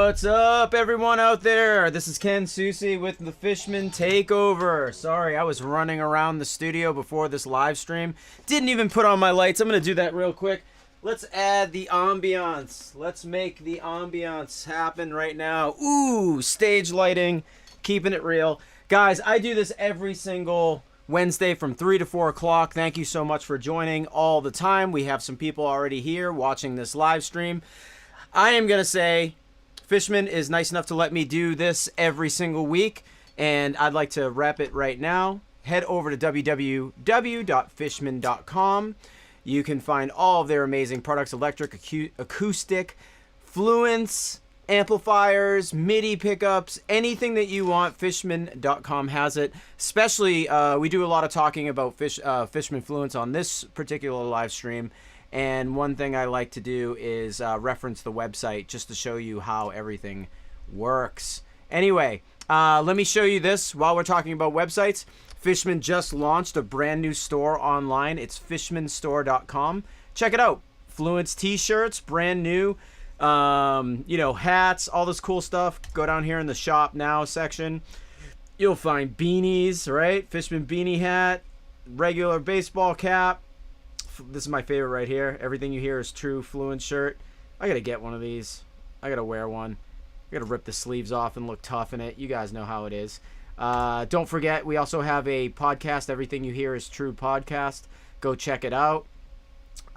What's up, everyone out there? This is Ken Susi with the Fishman Takeover. Sorry, I was running around the studio before this live stream. Didn't even put on my lights. I'm going to do that real quick. Let's add the ambiance. Let's make the ambiance happen right now. Ooh, stage lighting, keeping it real. Guys, I do this every single Wednesday from 3 to 4 o'clock. Thank you so much for joining all the time. We have some people already here watching this live stream. I am going to say Fishman is nice enough to let me do this every single week, and I'd like to wrap it right now. Head over to www.fishman.com. You can find all of their amazing products, electric, acoustic, Fluence, amplifiers, MIDI pickups, anything that you want. Fishman.com has it. Especially, we do a lot of talking about Fishman Fluence on this particular live stream. And one thing I like to do is reference the website just to show you how everything works. Anyway, let me show you this while we're talking about websites. Fishman just launched a brand new store online. It's fishmanstore.com. Check it out. Fluence t-shirts, brand new. Hats, all this cool stuff. Go down here in the shop now section. You'll find beanies, right? Fishman beanie hat, regular baseball cap. This is my favorite right here. Everything you hear is true. Fluence shirt. I gotta get one of these. I gotta wear one. I gotta rip the sleeves off and look tough in it. You guys know how it is. Don't forget, we also have a podcast. Everything you hear is true podcast. Go check it out.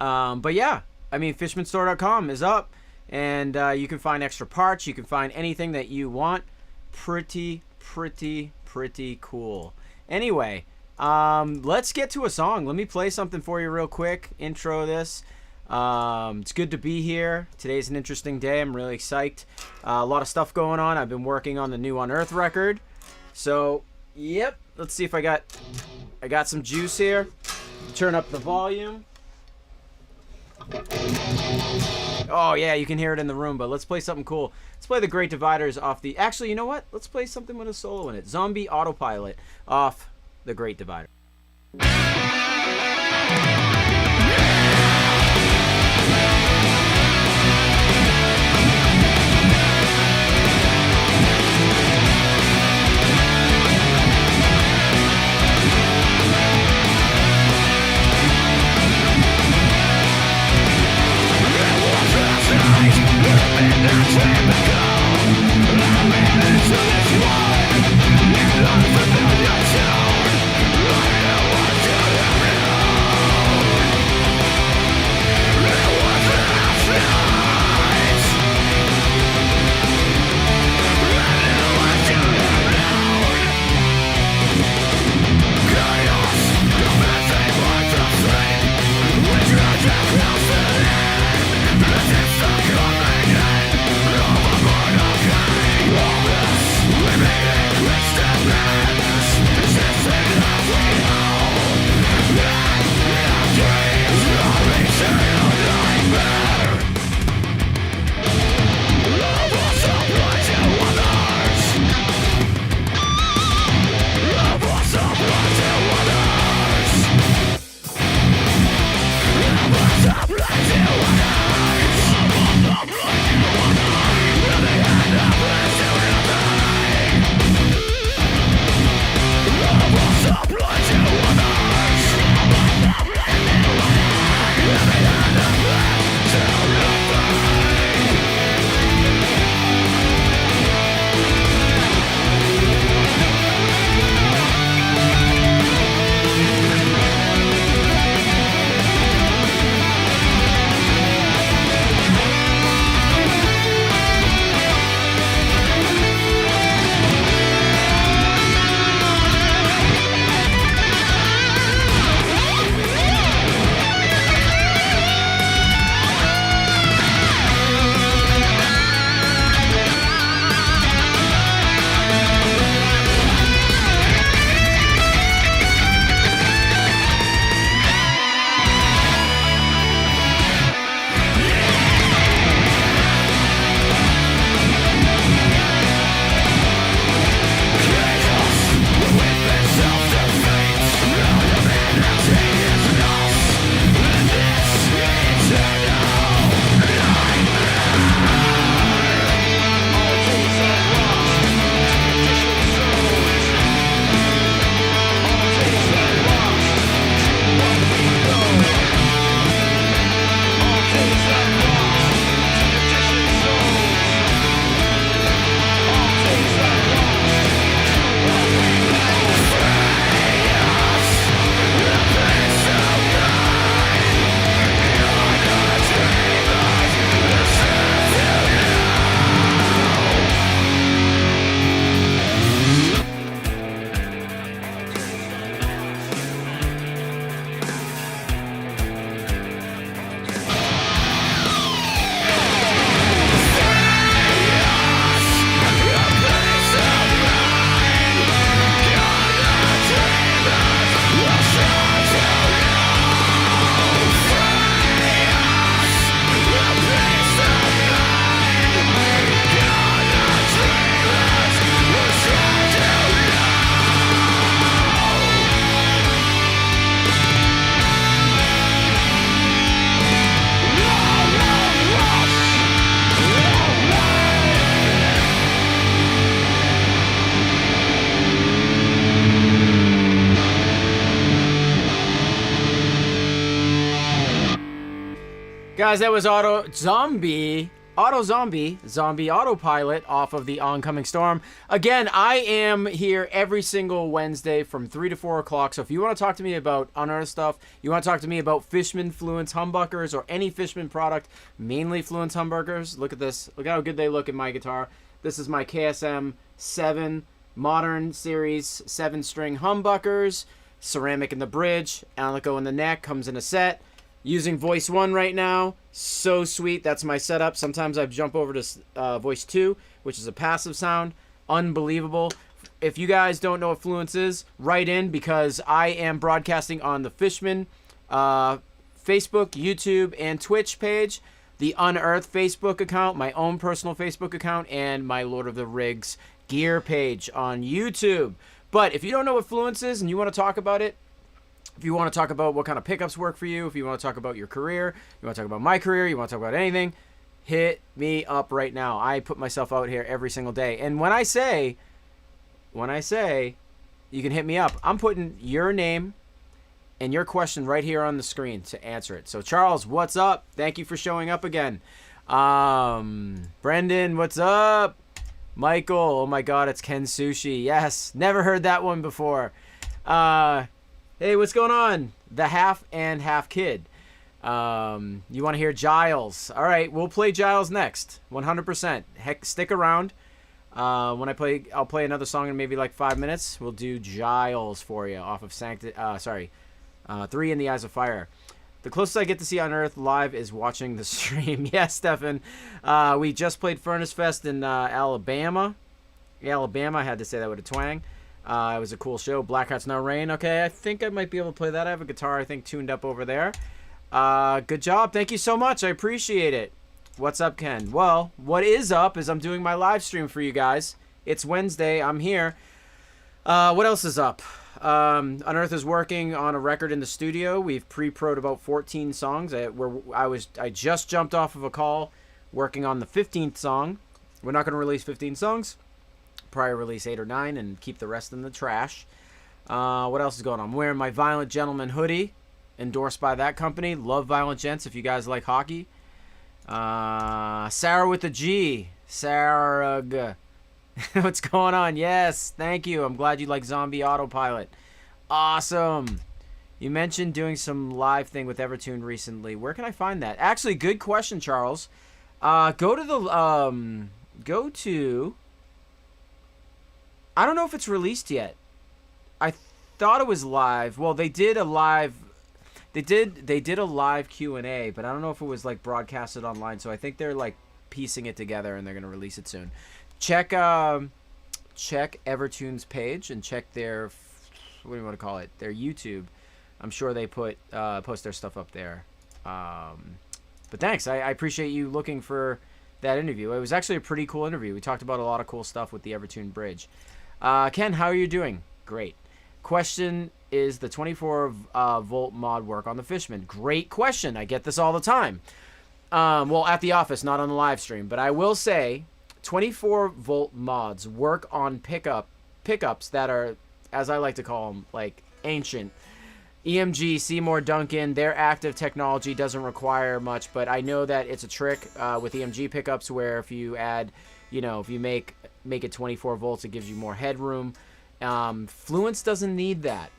But yeah, I mean, fishmanstore.com is up, and you can find extra parts. You can find anything that you want. Pretty cool. Anyway. Let's get to a song. Let me play something for you real quick. Intro this. It's good to be here. Today's an interesting day. I'm really psyched. A lot of stuff going on. I've been working on the new Unearth record. So, yep. Let's see if I got some juice here. Turn up the volume. Oh yeah, you can hear it in the room, but let's play something cool. Let's play the Great Dividers off the... Actually, you know what? Let's play something with a solo in it. Zombie Autopilot off the Great Divider. I Guys, that was Zombie Autopilot off of the Oncoming Storm. Again, I am here every single Wednesday from 3 to 4 o'clock. So if you want to talk to me about Unearth stuff, you want to talk to me about Fishman Fluence humbuckers or any Fishman product, mainly Fluence humbuckers. Look at this. Look how good they look in my guitar. This is my KSM 7 Modern Series 7-string humbuckers. Ceramic in the bridge, Alico in the neck, comes in a set. Using Voice 1 right now. So sweet. That's my setup. Sometimes I jump over to Voice 2, which is a passive sound. Unbelievable. If you guys don't know what Fluence is, write in, because I am broadcasting on the Fishman Facebook, YouTube, and Twitch page, the Unearth Facebook account, my own personal Facebook account, and my Lord of the Rigs gear page on YouTube. But if you don't know what Fluence is and you want to talk about it, if you want to talk about what kind of pickups work for you, if you want to talk about your career, you want to talk about my career, you want to talk about anything, hit me up right now. I put myself out here every single day. And when I say you can hit me up, I'm putting your name and your question right here on the screen to answer it. So Charles, what's up? Thank you for showing up again. Brendan, what's up? Michael, oh my God, it's Ken Susi. Yes, never heard that one before. Hey, what's going on? The Half and Half Kid. You want to hear Giles? All right, we'll play Giles next, 100%. Heck, stick around. When I play, I'll play another song in maybe like 5 minutes. We'll do Giles for you off of Three in the Eyes of Fire. The closest I get to see Unearth live is watching the stream. Yes, Stefan. We just played Furnace Fest in Alabama. I had to say that with a twang. It was a cool show. Black Hearts No Rain. Okay, I think I might be able to play that. I have a guitar, I think, tuned up over there. Good job. Thank you so much. I appreciate it. What's up, Ken? Well, what is up is I'm doing my live stream for you guys. It's Wednesday. I'm here. What else is up? Unearth is working on a record in the studio. We've pre-pro'd about 14 songs. I just jumped off of a call working on the 15th song. We're not going to release 15 songs. Probably release 8 or 9 and keep the rest in the trash. What else is going on? I'm wearing my Violent Gentleman hoodie, endorsed by that company. Love Violent Gents if you guys like hockey. Sarah with a G. Sarah. What's going on? Yes, thank you. I'm glad you like Zombie Autopilot. Awesome. You mentioned doing some live thing with Evertune recently. Where can I find that? Actually, good question, Charles. Go to I don't know if it's released yet. I thought it was live. Well, they did a live Q&A, but I don't know if it was like broadcasted online. So I think they're like piecing it together and they're going to release it soon. Check Evertune's page and check their, what do you want to call it? Their YouTube. I'm sure they post their stuff up there. But thanks. I appreciate you looking for that interview. It was actually a pretty cool interview. We talked about a lot of cool stuff with the Evertune bridge. Ken, how are you doing? Great. Question is the 24 volt mod work on the Fishman? Great question. I get this all the time. Well, at the office, not on the live stream. But I will say 24 volt mods work on pickups that are, as I like to call them, like ancient. EMG, Seymour Duncan, their active technology doesn't require much, but I know that it's a trick with EMG pickups where if you add, if you make it 24 volts, it gives you more headroom. Fluence doesn't need that.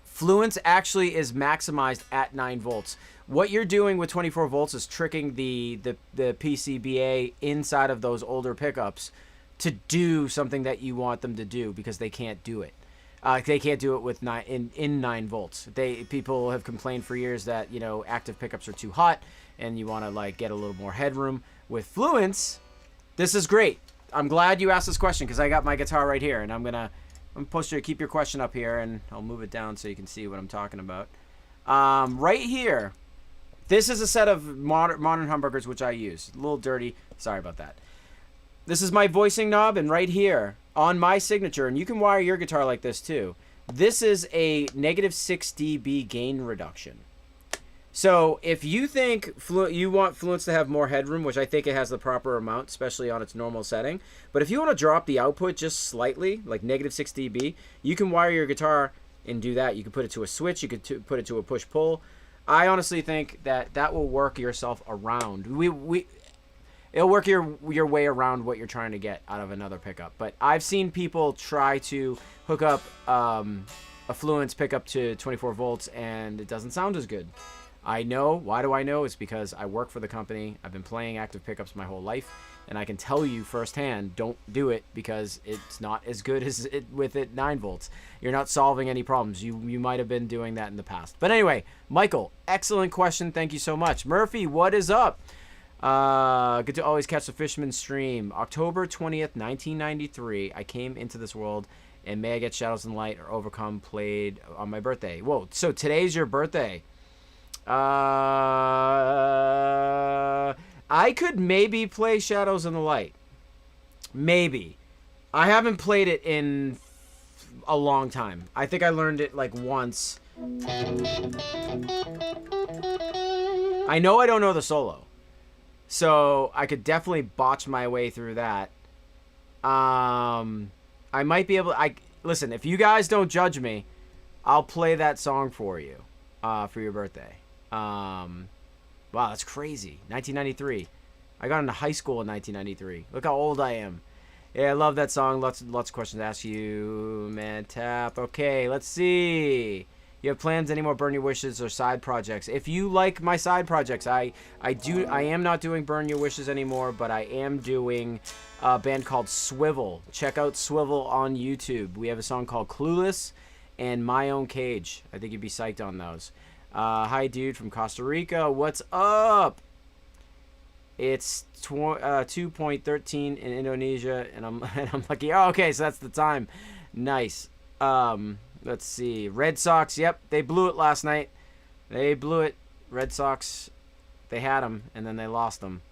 Fluence actually is maximized at 9 volts. What you're doing with 24 volts is tricking the PCBA inside of those older pickups to do something that you want them to do because they can't do it. They can't do it with 9 volts. People have complained for years that active pickups are too hot and you want to like get a little more headroom. With Fluence, this is great. I'm glad you asked this question because I got my guitar right here and I'm supposed to keep your question up here and I'll move it down so you can see what I'm talking about. Right here, this is a set of modern humbuckers which I use. A little dirty. Sorry about that. This is my voicing knob, and right here on my signature, and you can wire your guitar like this too, this is a -6 dB gain reduction. So if you think you want Fluence to have more headroom, which I think it has the proper amount, especially on its normal setting, but if you want to drop the output just slightly, like -6 dB, you can wire your guitar and do that. You can put it to a switch, you could put it to a push-pull. I honestly think that will work yourself around. It'll work your way around what you're trying to get out of another pickup. But I've seen people try to hook up a Fluence pickup to 24 volts, and it doesn't sound as good. I know. Why do I know? It's because I work for the company. I've been playing active pickups my whole life, and I can tell you firsthand, don't do it, because it's not as good as it with it 9 volts. You're not solving any problems. You might have been doing that in the past. But anyway, Michael, excellent question. Thank you so much. Murphy, what is up? Good to always catch the Fishman stream. October 20th, 1993, I came into this world, and May I Get Shadows in the Light or Overcome played on my birthday. Whoa, so today's your birthday. I could maybe play Shadows in the Light. Maybe. I haven't played it in a long time. I think I learned it like once. I know I don't know the solo. So I could definitely botch my way through that. I might be able to... Listen, if you guys don't judge me, I'll play that song for you for your birthday. Wow, that's crazy. 1993. I got into high school in 1993. Look how old I am. Yeah, I love that song. Lots of questions to ask you, man. Tap. Okay, let's see. You have plans, any more Burn Your Wishes or side projects? If you like my side projects, I am not doing Burn Your Wishes anymore, but I am doing a band called Swivel. Check out Swivel on YouTube. We have a song called Clueless and My Own Cage. I think you'd be psyched on those. Hi, dude, from Costa Rica. What's up? It's 2.13 in Indonesia, and I'm lucky. Oh, okay, so that's the time. Nice. Let's see. Red Sox. Yep, they blew it last night. They blew it. Red Sox. They had them, and then they lost them.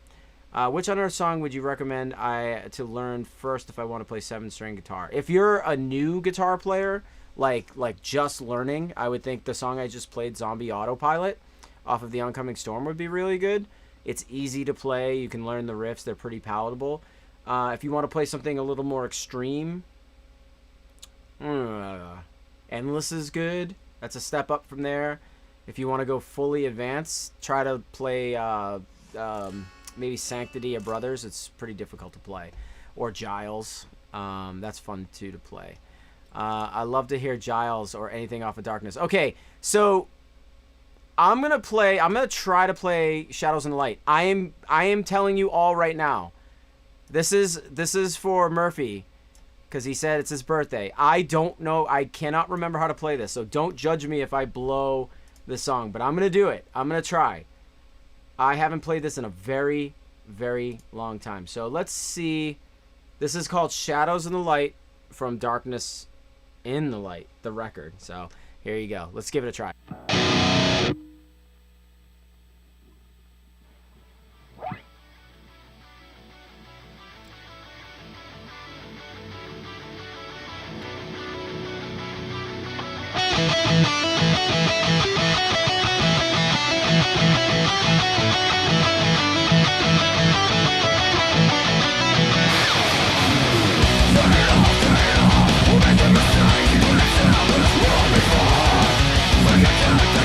Which Unearth song would you recommend to learn first if I want to play 7-string guitar? If you're a new guitar player, like just learning, I would think the song I just played, Zombie Autopilot, off of The Oncoming Storm, would be really good. It's easy to play. You can learn the riffs. They're pretty palatable. If you want to play something a little more extreme, Endless is good. That's a step up from there. If you want to go fully advanced, try to play maybe Sanctity of Brothers. It's pretty difficult to play. Or Giles. That's fun too to play. I love to hear Giles or anything off of Darkness. Okay, so I'm gonna try to play Shadows in the Light. I am telling you all right now. This is for Murphy, because he said it's his birthday. I don't know. I cannot remember how to play this, so don't judge me if I blow the song. But I'm gonna do it. I'm gonna try. I haven't played this in a very, very long time. So let's see. This is called Shadows in the Light from Darkness in the Light, the record. So here you go. Let's give it a try. Forget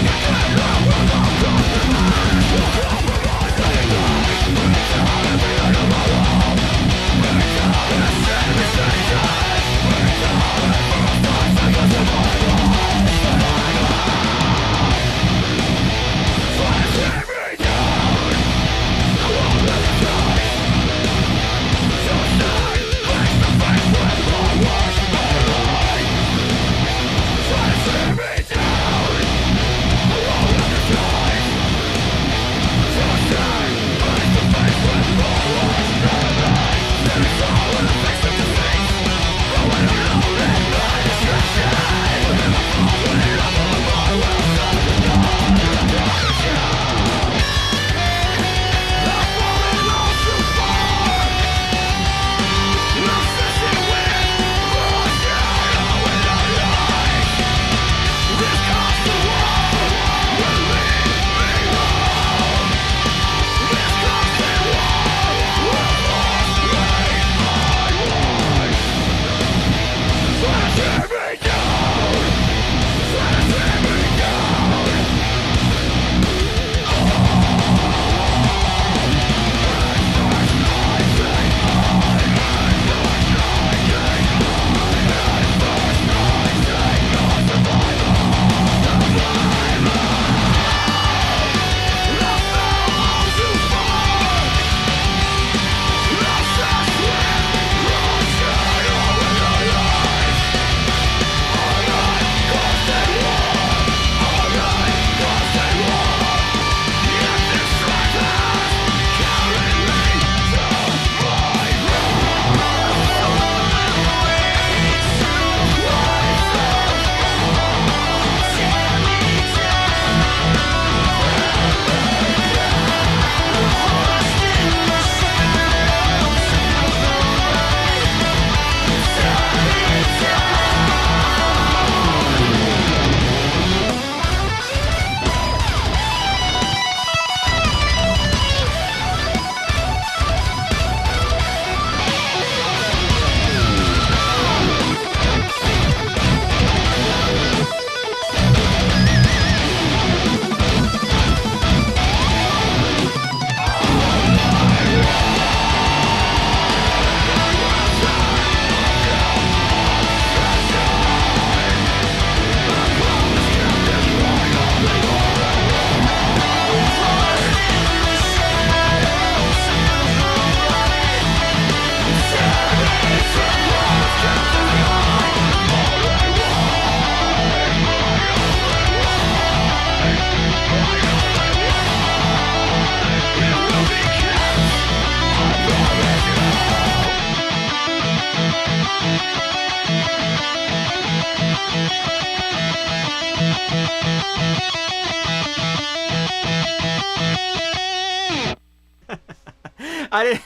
I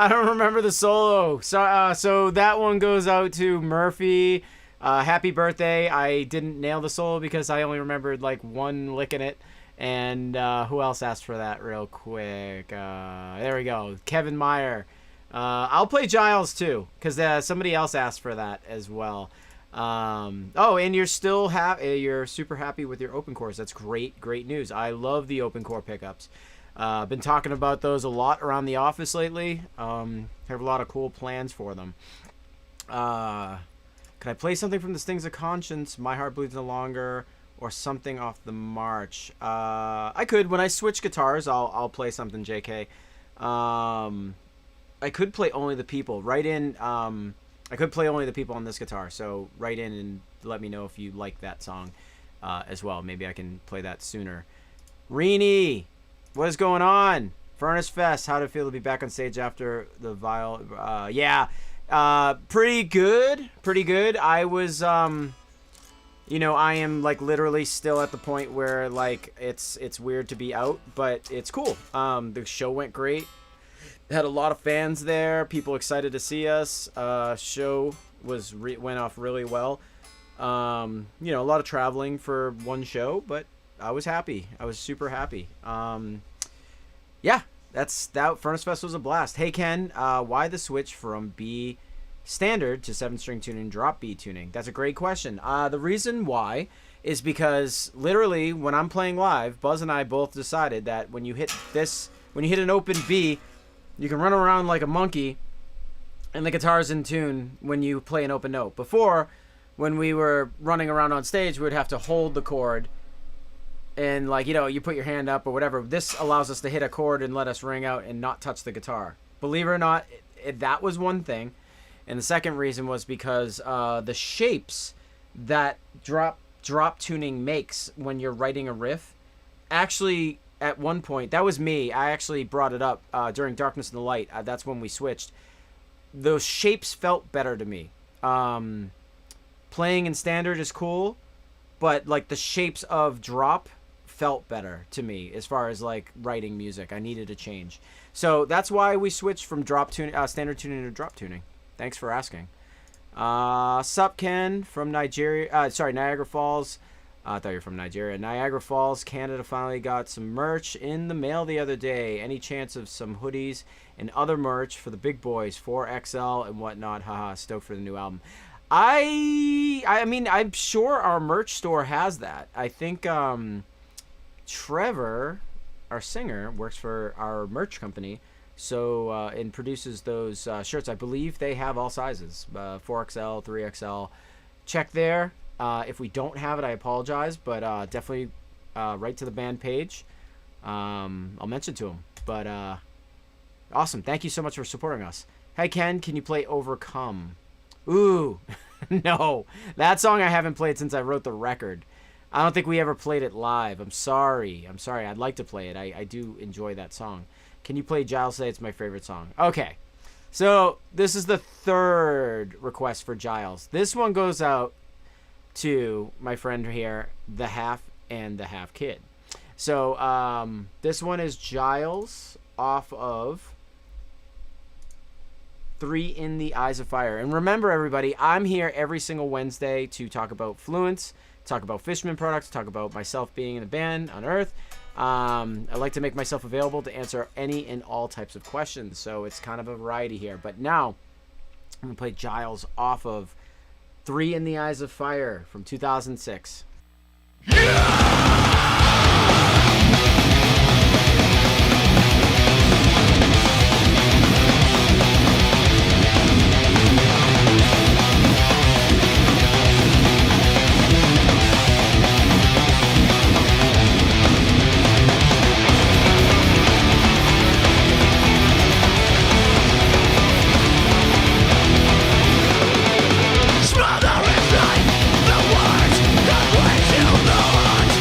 don't remember the solo. So that one goes out to Murphy. Happy birthday. I didn't nail the solo because I only remembered like one lick in it. And who else asked for that real quick? There we go. Kevin Meyer. I'll play Giles too because somebody else asked for that as well. Oh, and you're still you're super happy with your open cores. That's great news. I love the open core pickups. Been talking about those a lot around the office lately. Have a lot of cool plans for them. Can I play something from the Stings of Conscience? My Heart Bleeds No Longer, or something off the March? I could. When I switch guitars, I'll play something, JK. I could play Only the People. Write in. I could play Only the People on this guitar. So write in and let me know if you like that song as well. Maybe I can play that sooner. Reenie, what is going on? Furnace Fest. How did it feel to be back on stage after the Vile? Yeah, pretty good. Pretty good. I was, you know, I am like literally still at the point where like it's weird to be out, but it's cool. The show went great. Had a lot of fans there. People excited to see us. Show went off really well. You know, a lot of traveling for one show, but I was happy. I was super happy. Yeah, that. Furnace Fest was a blast. Hey Ken, why the switch from B standard to 7-string tuning, drop B tuning? That's a great question. The reason why is because literally when I'm playing live, Buzz and I both decided that when you hit an open B, you can run around like a monkey and the guitar's in tune when you play an open note. Before, when we were running around on stage, we would have to hold the chord and, like, you know, you put your hand up or whatever. This allows us to hit a chord and let us ring out and not touch the guitar. Believe it or not, that was one thing. And the second reason was because the shapes that drop tuning makes when you're writing a riff actually... At one point, that was me. I actually brought it up during Darkness and the Light. That's when we switched. Those shapes felt better to me. Playing in standard is cool, but like the shapes of drop felt better to me as far as like writing music. I needed a change, so that's why we switched from standard tuning to drop tuning. Thanks for asking. Sup Ken from Nigeria? Niagara Falls. I thought you were from Nigeria. Niagara Falls, Canada finally got some merch in the mail the other day. Any chance of some hoodies and other merch for the big boys, 4XL and whatnot? Haha, stoked for the new album. I mean, I'm sure our merch store has that. I think Trevor, our singer, works for our merch company, so and produces those shirts. I believe they have all sizes, 4XL, 3XL. Check there. If we don't have it, I apologize, but definitely write to the band page. I'll mention to them. But awesome. Thank you so much for supporting us. Hey, Ken, can you play Overcome? Ooh, no. That song I haven't played since I wrote the record. I don't think we ever played it live. I'm sorry. I'd like to play it. I do enjoy that song. Can you play Giles Say It's my favorite song? Okay. So this is the third request for Giles. This one goes out to my friend here, the Half and the Half Kid. So this one is Giles off of 3 in the Eyes of Fire. And remember, everybody, I'm here every single Wednesday to talk about Fluence, talk about Fishman products, talk about myself being in the band Unearth. I like to make myself available to answer any and all types of questions, so it's kind of a variety here. But now I'm going to play Giles off of 3 in the Eyes of Fire from 2006. Smother in life, the words that way to the heart.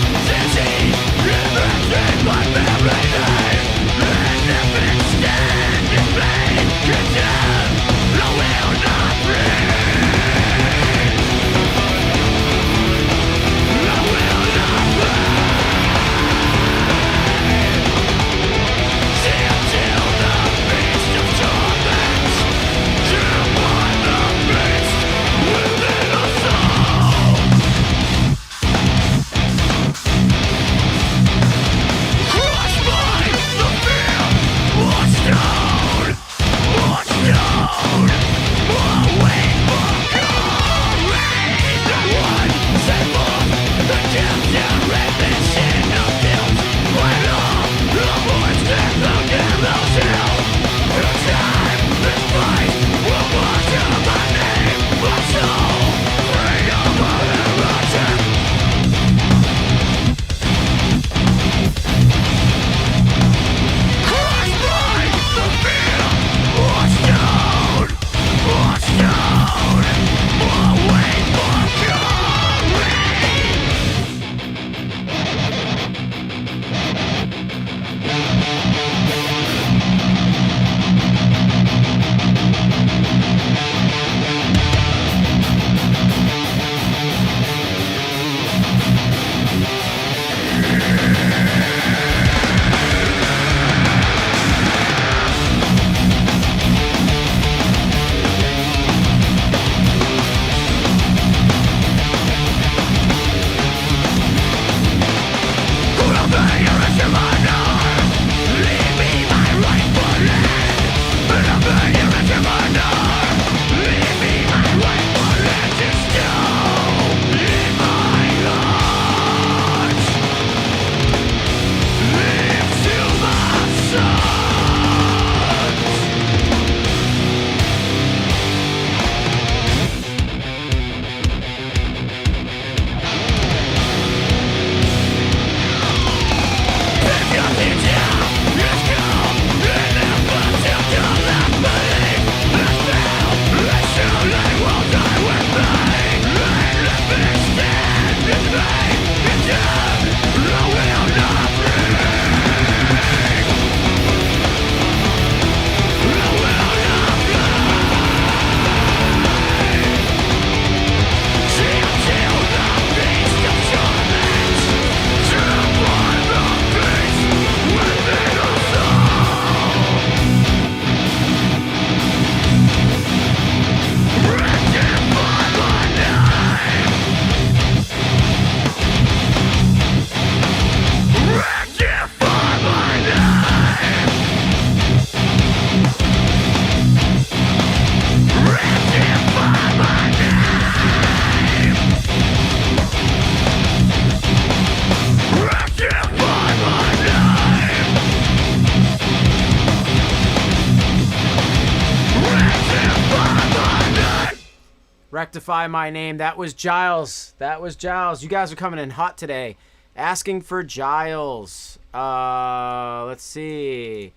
Rectify my name. That was Giles. That was Giles. You guys are coming in hot today. Asking for Giles. Let's see.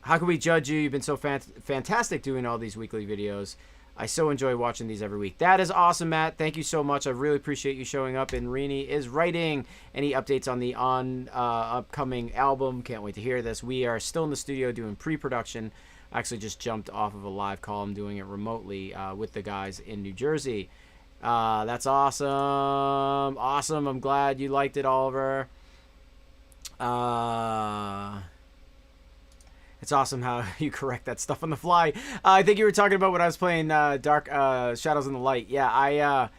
How can we judge you? You've been so fantastic doing all these weekly videos. I so enjoy watching these every week. That is awesome, Matt. Thank you so much. I really appreciate you showing up. And Rini is writing any updates on the upcoming album. Can't wait to hear this. We are still in the studio doing pre-production. I actually just jumped off of a live call. I'm doing it remotely with the guys in New Jersey. That's awesome. Awesome. I'm glad you liked it, Oliver. It's awesome how you correct that stuff on the fly. I think you were talking about when I was playing Dark Shadows in the Light. Yeah, I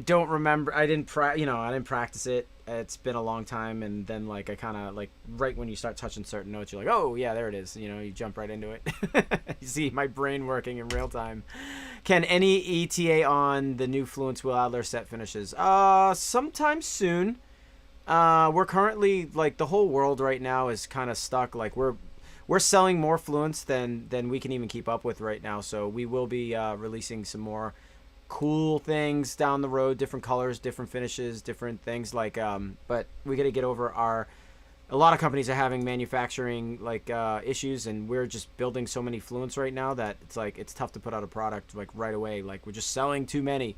don't remember. I didn't practice it. It's been a long time, and then like I kind of like right when you start touching certain notes, you're like, oh yeah, there it is. You know, you jump right into it. You see my brain working in real time. Can any ETA on the new Fluence Will Adler set finishes? Sometime soon. We're currently like the whole world right now is kind of stuck. Like we're selling more Fluence than we can even keep up with right now. So we will be releasing some more cool things down the road, different colors, different finishes, different things like but we got to get over a lot of companies are having manufacturing like issues, and we're just building so many Fluence right now that it's like it's tough to put out a product like right away. Like we're just selling too many.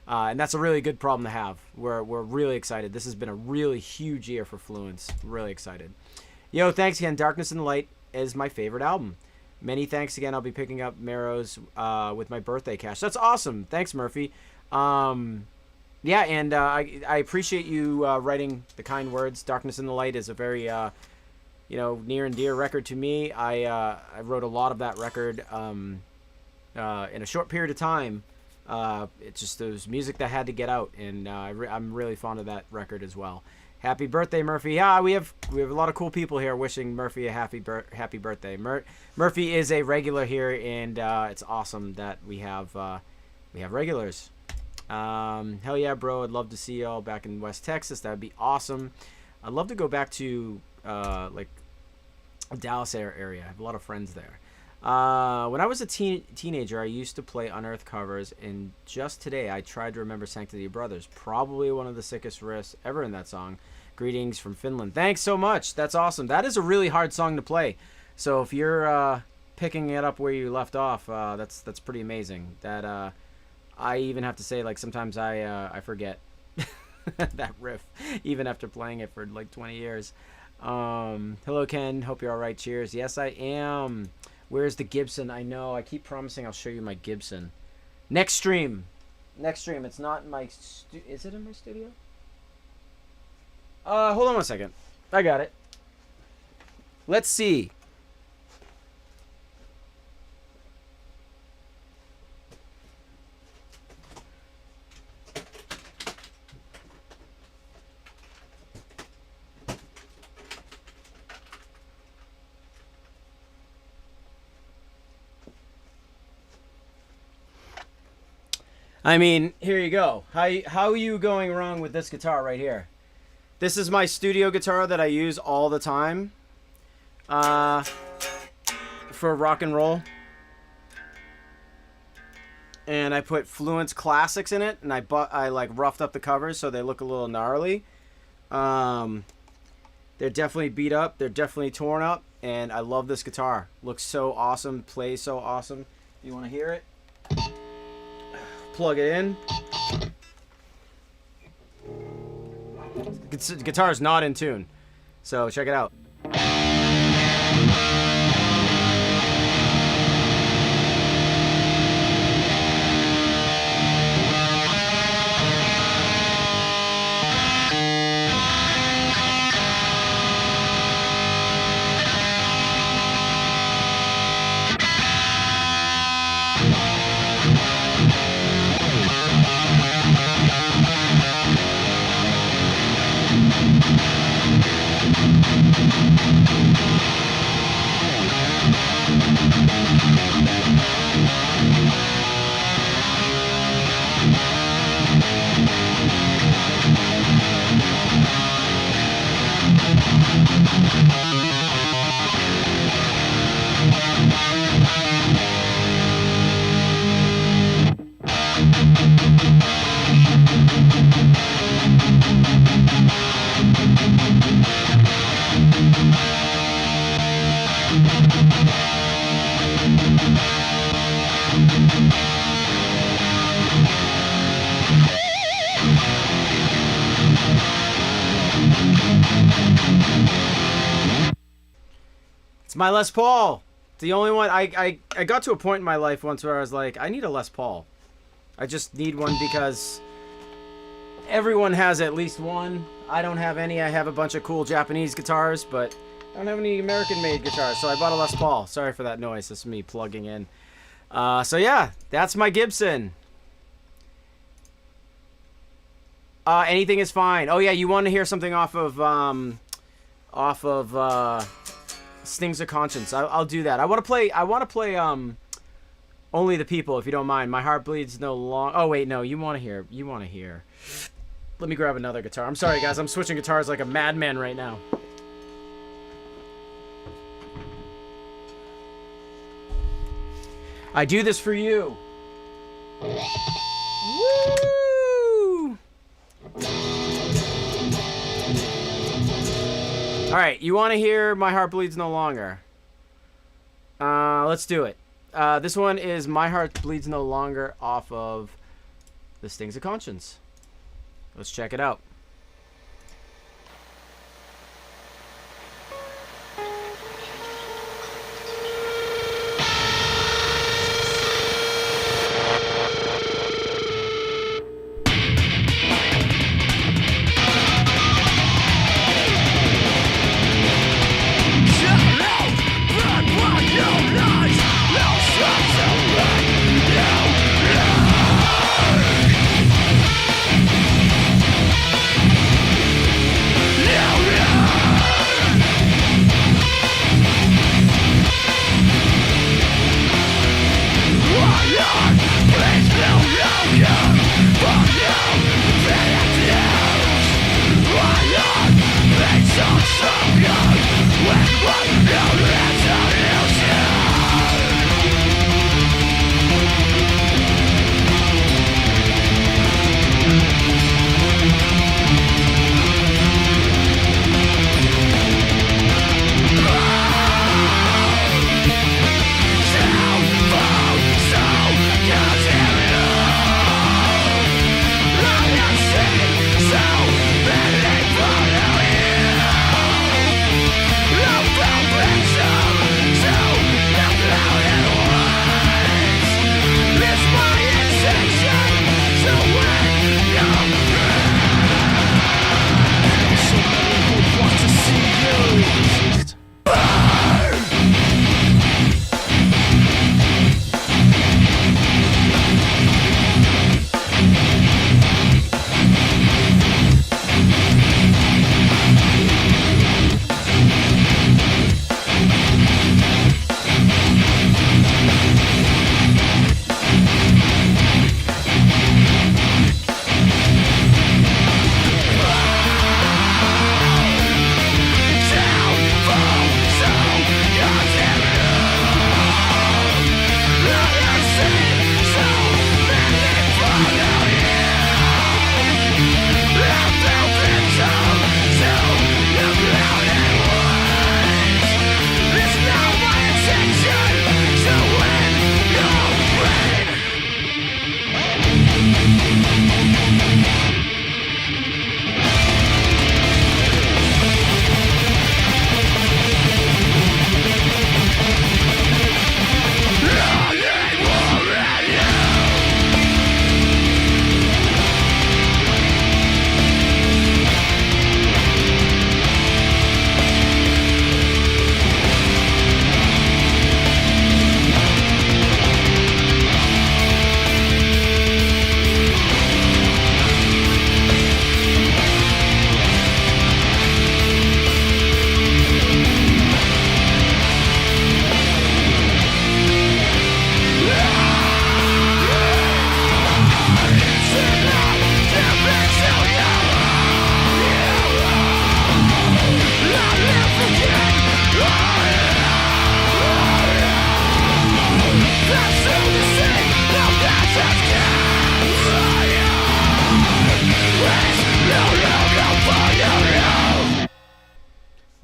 And that's a really good problem to have. We're really excited. This has been a really huge year for Fluence. Really excited. Yo, thanks again. Darkness in the Light is my favorite album. Many thanks again. I'll be picking up Marrow's with my birthday cash. That's awesome. Thanks, Murphy. Yeah, and I appreciate you writing the kind words. Darkness in the Light is a very near and dear record to me. I wrote a lot of that record in a short period of time. It's just there was music that had to get out, and I'm really fond of that record as well. Happy birthday, Murphy! Yeah, we have a lot of cool people here wishing Murphy a happy birthday. Murphy is a regular here, and it's awesome that we have regulars. Hell yeah, bro! I'd love to see y'all back in West Texas. That'd be awesome. I'd love to go back to like Dallas area. I have a lot of friends there. When I was a teenager, I used to play Unearth covers, and just today I tried to remember Sanctity of Brothers. Probably one of the sickest riffs ever in that song. Greetings from Finland. Thanks so much. That's awesome. That is a really hard song to play. So if you're picking it up where you left off, that's pretty amazing. That I even have to say, like, sometimes I forget that riff, even after playing it for like 20 years. Hello, Ken. Hope you're all right. Cheers. Yes, I am. Where's the Gibson? I know. I keep promising I'll show you my Gibson. Next stream. Next stream. It's not in my... Is it in my studio? Hold on one second. I got it. Let's see. I mean, here you go. How are you going wrong with this guitar right here? This is my studio guitar that I use all the time for rock and roll. And I put Fluence Classics in it, and I like roughed up the covers so they look a little gnarly. They're definitely beat up. They're definitely torn up, and I love this guitar. Looks so awesome. Plays so awesome. You want to hear it? Plug it in. The guitar is not in tune, so check it out. It's my Les Paul. The only one. I got to a point in my life once where I was like, I need a Les Paul. I just need one because everyone has at least one. I don't have any. I have a bunch of cool Japanese guitars, but I don't have any American-made guitars, so I bought a Les Paul. Sorry for that noise. That's me plugging in. So yeah, that's my Gibson. Anything is fine. Oh yeah, you want to hear something off of Stings of Conscience? I'll do that. I want to play Only the People, if you don't mind. My Heart Bleeds No Longer. Oh wait, no, you want to hear. Let me grab another guitar. I'm sorry guys, I'm switching guitars like a madman right now. I do this for you. Woo! Alright, you want to hear My Heart Bleeds No Longer? Let's do it. This one is My Heart Bleeds No Longer off of The Stings of Conscience. Let's check it out.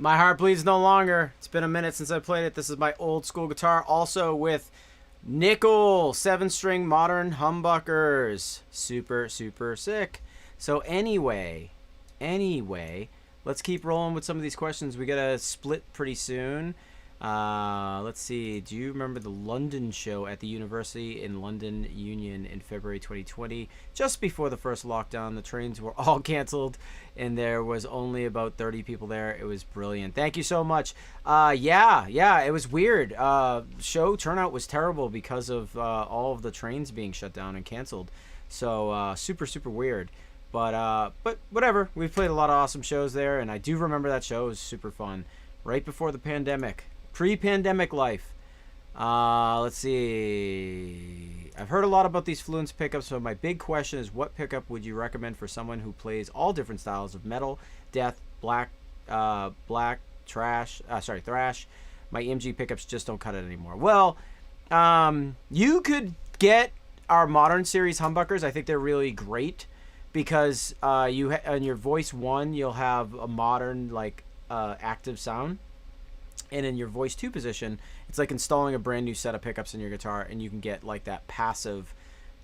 My Heart Bleeds No Longer. It's been a minute since I played it. This is my old school guitar, also with nickel 7-string modern humbuckers. Super, super sick. So anyway, let's keep rolling with some of these questions. We got to split pretty soon. Let's see. Do you remember the London show at the University in London Union in February 2020? Just before the first lockdown, the trains were all canceled and there was only about 30 people there. It was brilliant. Thank you so much. Yeah, it was weird. Show turnout was terrible because of all of the trains being shut down and canceled. So super weird. But whatever. We've played a lot of awesome shows there, and I do remember that show. It was super fun. Right before the pandemic. Pre-pandemic life. Let's see. I've heard a lot about these Fluence pickups, so my big question is, what pickup would you recommend for someone who plays all different styles of metal, death, thrash? My EMG pickups just don't cut it anymore. Well, you could get our modern series humbuckers. I think they're really great because on your voice 1 you'll have a modern active sound. And in your voice 2 position, it's like installing a brand new set of pickups in your guitar, and you can get like that passive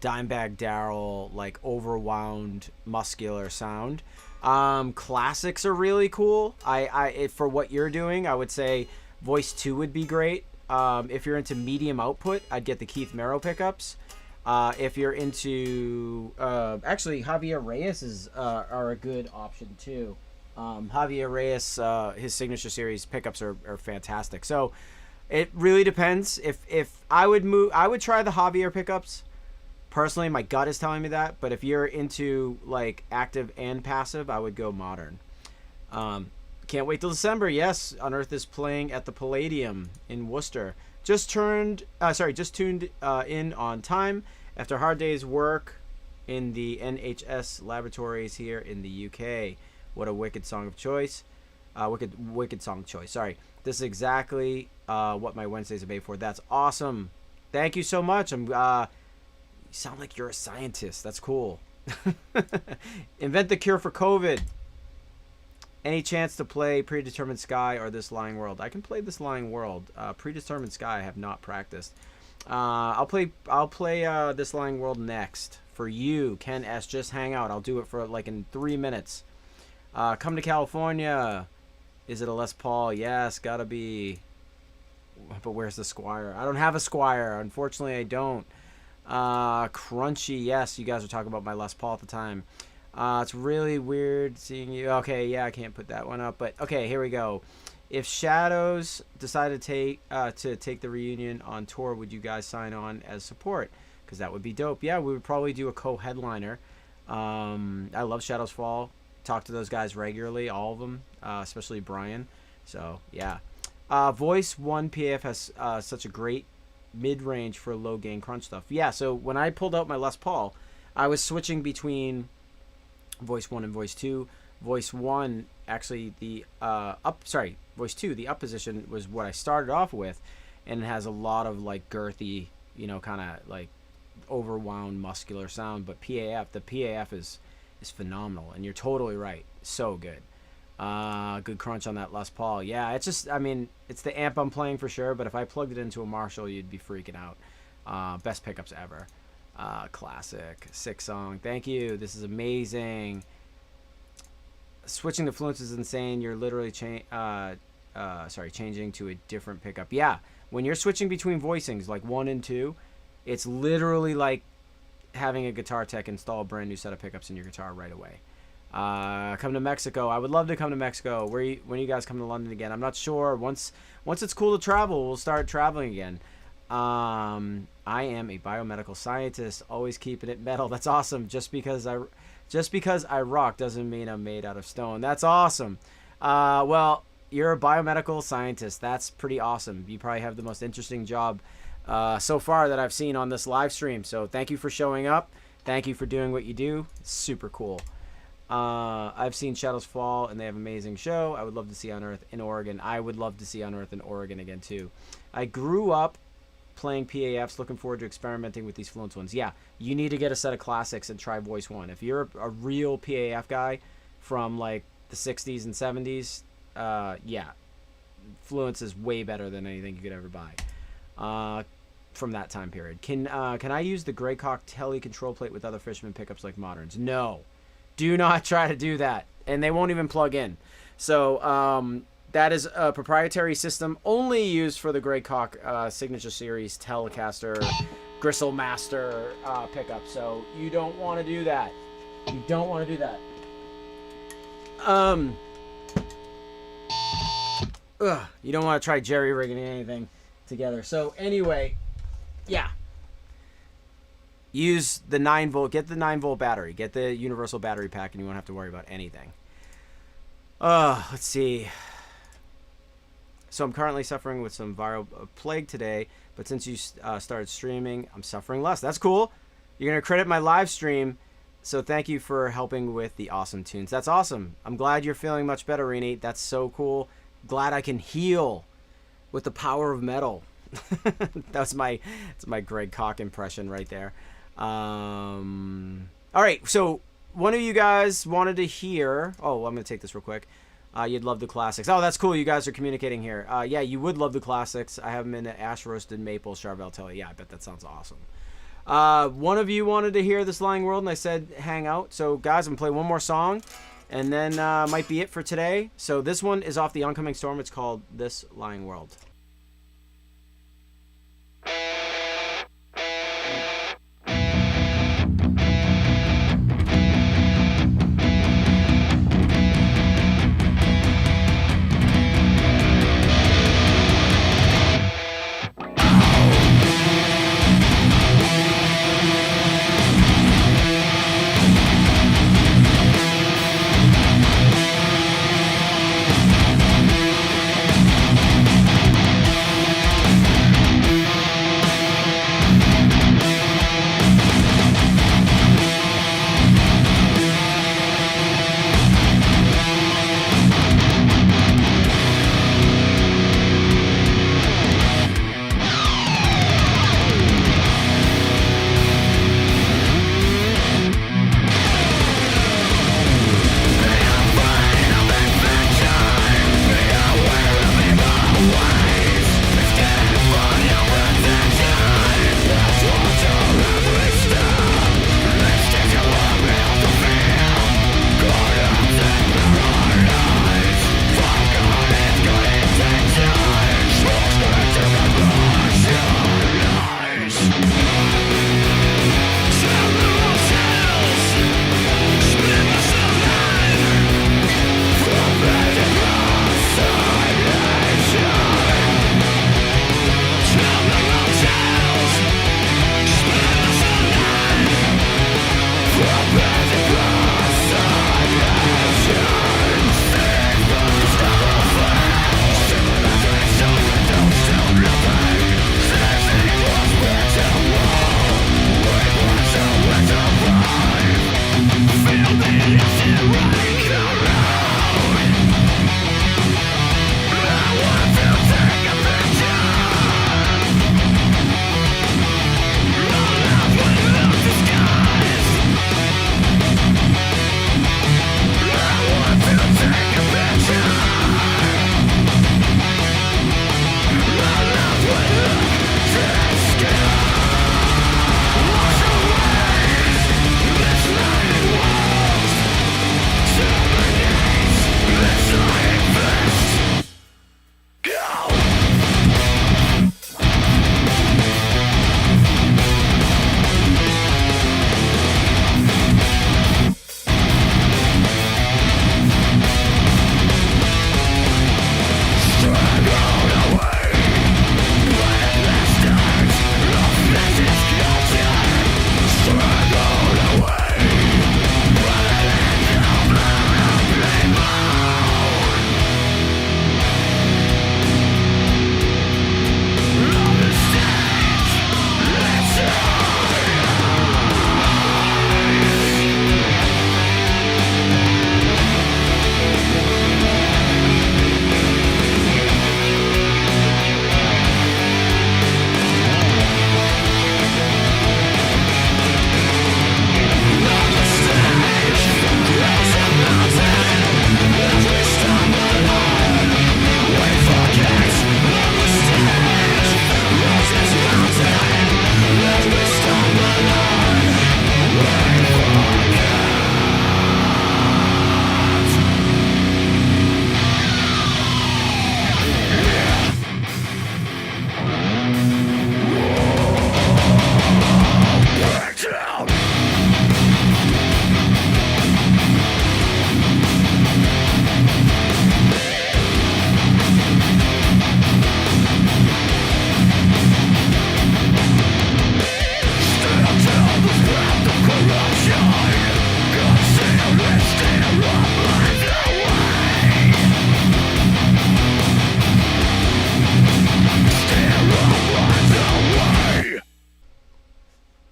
Dimebag Darrell, like overwound muscular sound. Classics are really cool. For what you're doing, I would say voice 2 would be great. If you're into medium output, I'd get the Keith Merrow pickups. If you're into actually Javier Reyes are a good option too. Javier Reyes, his signature series pickups are fantastic. So it really depends. If I would try the Javier pickups. Personally, my gut is telling me that. But if you're into like active and passive, I would go modern. Can't wait till December. Yes, Unearth is playing at the Palladium in Worcester. Just tuned in on time after a hard day's work in the NHS laboratories here in the UK. What a wicked song of choice. Wicked song choice. Sorry. This is exactly what my Wednesdays are made for. That's awesome. Thank you so much. You sound like you're a scientist. That's cool. Invent the cure for COVID. Any chance to play Predetermined Sky or This Lying World? I can play This Lying World. Predetermined Sky I have not practiced. I'll play This Lying World next. For you, Ken S. Just hang out. I'll do it for like in 3 minutes. Come to California. Is it a Les Paul? Yes, gotta be. But where's the Squire? I don't have a Squire. Unfortunately, I don't. Crunchy. Yes, you guys were talking about my Les Paul at the time. It's really weird seeing you. Okay, yeah, I can't put that one up. But okay, here we go. If Shadows decided to take the reunion on tour, would you guys sign on as support? Because that would be dope. Yeah, we would probably do a co-headliner. I love Shadows Fall. Talk to those guys regularly, all of them, especially Brian. So yeah, Voice 1 PAF has such a great mid-range for low gain crunch stuff. Yeah, so when I pulled out my Les Paul, I was switching between Voice 1 and Voice 2. Voice 1 actually Voice 2, the up position was what I started off with, and it has a lot of like girthy, kind of like overwound muscular sound. But the PAF is phenomenal, and you're totally right. So good. Good crunch on that Les Paul. Yeah, it's just, it's the amp I'm playing for sure, but if I plugged it into a Marshall, you'd be freaking out. Best pickups ever. Classic. Sick song. Thank you. This is amazing. Switching to Fluence is insane. You're literally changing to a different pickup. Yeah, when you're switching between voicings, like 1 and 2, it's literally like having a guitar tech install a brand new set of pickups in your guitar right away. Come to Mexico. I would love to come to Mexico. When you guys come to London again? I'm not sure. Once it's cool to travel, we'll start traveling again. I am a biomedical scientist, always keeping it metal. That's awesome. Just because I rock doesn't mean I'm made out of stone. That's awesome. Well, you're a biomedical scientist. That's pretty awesome. You probably have the most interesting job so far that I've seen on this live stream. So thank you for showing up. Thank you for doing what you do. It's super cool. I've seen Shadows Fall, and they have an amazing show. I would love to see Unearth in Oregon. I would love to see Unearth in Oregon again, too. I grew up playing PAFs, looking forward to experimenting with these Fluence ones. Yeah, you need to get a set of classics and try Voice 1. If you're a real PAF guy from, like, the 60s and 70s, yeah, Fluence is way better than anything you could ever buy from that time period. Can I use the Greycock Tele control plate with other Fishman pickups like moderns? No. Do not try to do that. And they won't even plug in. So that is a proprietary system only used for the Grey Cock Signature Series Telecaster Gristle Master pickup. So you don't want to do that. You don't want to do that. You don't want to try jerry rigging anything together. So anyway, yeah. Use the 9-volt. Get the 9-volt battery. Get the universal battery pack, and you won't have to worry about anything. Let's see. So I'm currently suffering with some viral plague today, but since you started streaming, I'm suffering less. That's cool. You're going to credit my live stream, so thank you for helping with the awesome tunes. That's awesome. I'm glad you're feeling much better, Rini. That's so cool. Glad I can heal with the power of metal. That's my Greg Koch impression right there. All right, so one of you guys wanted to hear... Oh, I'm going to take this real quick. You'd love the classics. Oh, that's cool. You guys are communicating here. Yeah, you would love the classics. I have them in an ash roasted maple Charvel Telly. Yeah, I bet that sounds awesome. One of you wanted to hear This Lying World, and I said hang out. So, guys, I'm going to play one more song, and then might be it for today. So this one is off the Oncoming Storm. It's called This Lying World.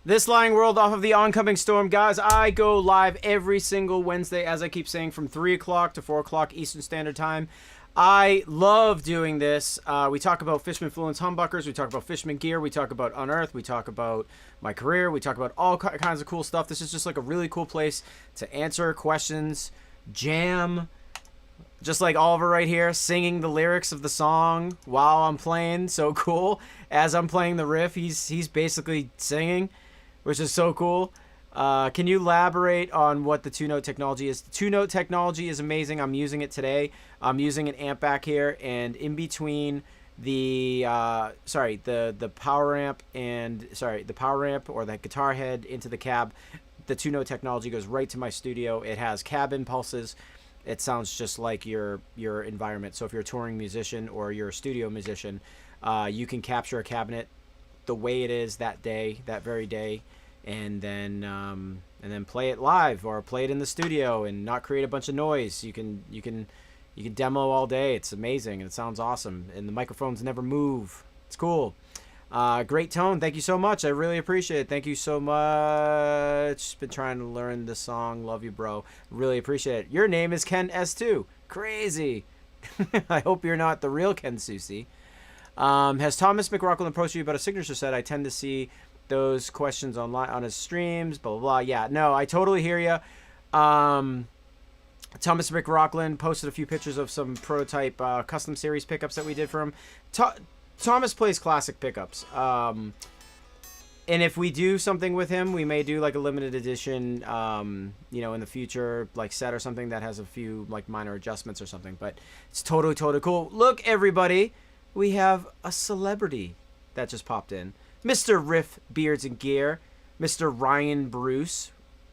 This Lying World off of the Oncoming Storm. Guys, I go live every single Wednesday, as I keep saying, from 3 o'clock to 4 o'clock Eastern Standard Time. I love doing this. We talk about Fishman Fluence humbuckers. We talk about Fishman gear. We talk about Unearth. We talk about my career. We talk about all kinds of cool stuff. This is just like a really cool place to answer questions, jam, just like Oliver right here, singing the lyrics of the song while I'm playing. So cool. As I'm playing the riff, he's basically singing, which is so cool. Can you elaborate on what the two-note technology is? The two-note technology is amazing. I'm using it today. I'm using an amp back here, and in between the the power amp and the power amp or the guitar head into the cab, the two-note technology goes right to my studio. It has cab impulses. It sounds just like your environment. So if you're a touring musician or you're a studio musician, you can capture a cabinet the way it is that day, that very day, and then play it live or play it in the studio and not create a bunch of noise. You can demo all day. It's amazing and it sounds awesome. And the microphones never move. It's cool. Great tone. Thank you so much. I really appreciate it. Thank you so much. Been trying to learn the song. Love you, bro. Really appreciate it. Your name is Ken S2. Crazy. I hope you're not the real Ken Susi. Has Thomas McRockland approached you about a signature set? I tend to see those questions online on his streams. Blah blah blah. Yeah. No, I totally hear you. Thomas McRockland posted a few pictures of some prototype custom series pickups that we did for him. Thomas plays classic pickups. And if we do something with him, we may do like a limited edition, in the future, like set or something that has a few like minor adjustments or something. But it's totally cool. Look, everybody, we have a celebrity that just popped in. Mr. Riff Beards and Gear, Mr. Ryan Bruce,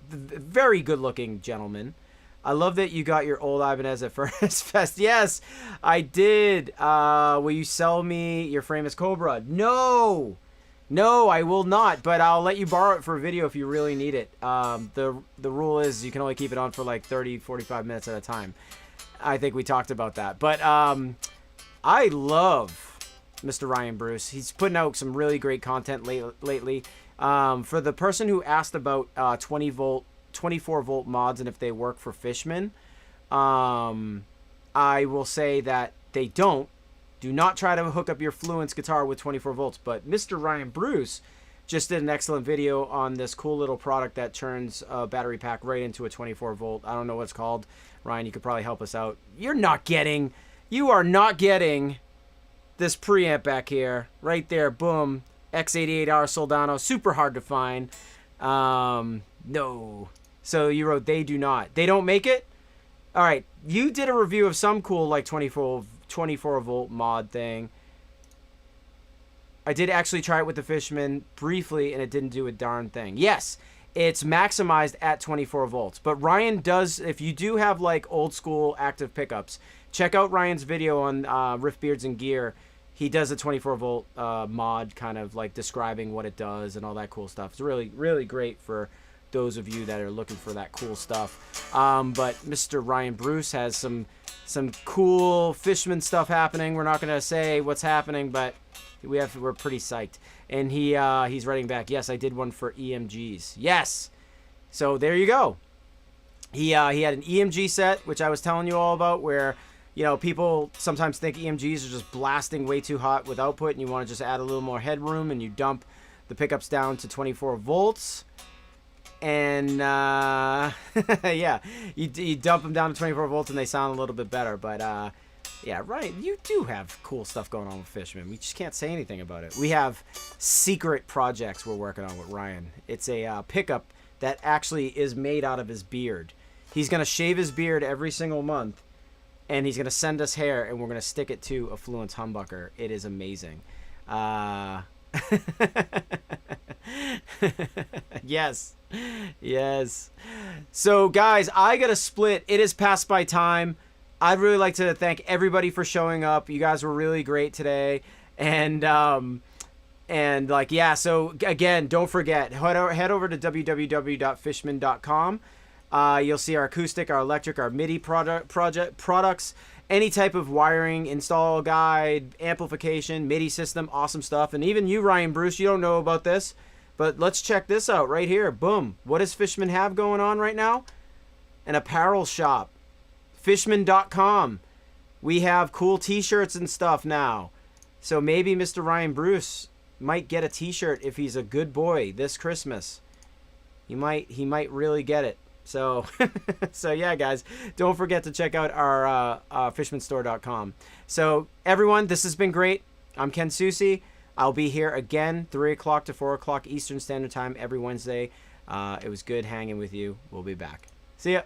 very good-looking gentleman. I love that you got your old Ibanez at Furnace Fest. Yes, I did. Will you sell me your famous Cobra? No, I will not. But I'll let you borrow it for a video if you really need it. The rule is you can only keep it on for like 30, 45 minutes at a time. I think we talked about that. But I love Mr. Ryan Bruce. He's putting out some really great content lately. For the person who asked about 24 volt mods and if they work for Fishman, I will say that they don't. Do not try to hook up your Fluence guitar with 24 volts. But Mr. Ryan Bruce just did an excellent video on this cool little product that turns a battery pack right into a 24 volt. I don't know what it's called. Ryan, you could probably help us out. You are not getting this preamp back here. Right there, boom. X88R Soldano, super hard to find. No. So you wrote they do not. They don't make it? All right. You did a review of some cool like 24 volt mod thing. I did actually try it with the Fishman briefly and it didn't do a darn thing. Yes, it's maximized at 24 volts. But Ryan does, if you do have like old school active pickups, check out Ryan's video on Riff Beards and Gear. He does a 24 volt mod kind of like describing what it does and all that cool stuff. It's really, really great for those of you that are looking for that cool stuff. But Mr. Ryan Bruce has some cool Fishman stuff happening. We're not going to say what's happening, but we're pretty psyched. And he's writing back, yes, I did one for EMGs. Yes. So there you go. He had an EMG set, which I was telling you all about, where people sometimes think EMGs are just blasting way too hot with output, and you want to just add a little more headroom, and you dump the pickups down to 24 volts. And yeah, you dump them down to 24 volts, and they sound a little bit better. But yeah, right, you do have cool stuff going on with Fishman. We just can't say anything about it. We have secret projects we're working on with Ryan. It's a pickup that actually is made out of his beard. He's gonna shave his beard every single month. And he's going to send us hair, and we're going to stick it to a Fluence humbucker. It is amazing. Yes. So, guys, I got to split. It is past my time. I'd really like to thank everybody for showing up. You guys were really great today. And like, yeah, so, again, don't forget, head over to www.fishman.com. You'll see our acoustic, our electric, our MIDI products, any type of wiring, install guide, amplification, MIDI system, awesome stuff. And even you, Ryan Bruce, you don't know about this, But let's check this out right here. Boom. What does Fishman have going on right now? An apparel shop. Fishman.com. We have cool t-shirts and stuff now. So maybe Mr. Ryan Bruce might get a t-shirt if he's a good boy this Christmas. He might really get it. So so yeah, guys, don't forget to check out our fishmanstore.com. So everyone, this has been great. I'm Ken Susi. I'll be here again 3 o'clock to 4 o'clock Eastern Standard Time every Wednesday. It was good hanging with you. We'll be back. See ya.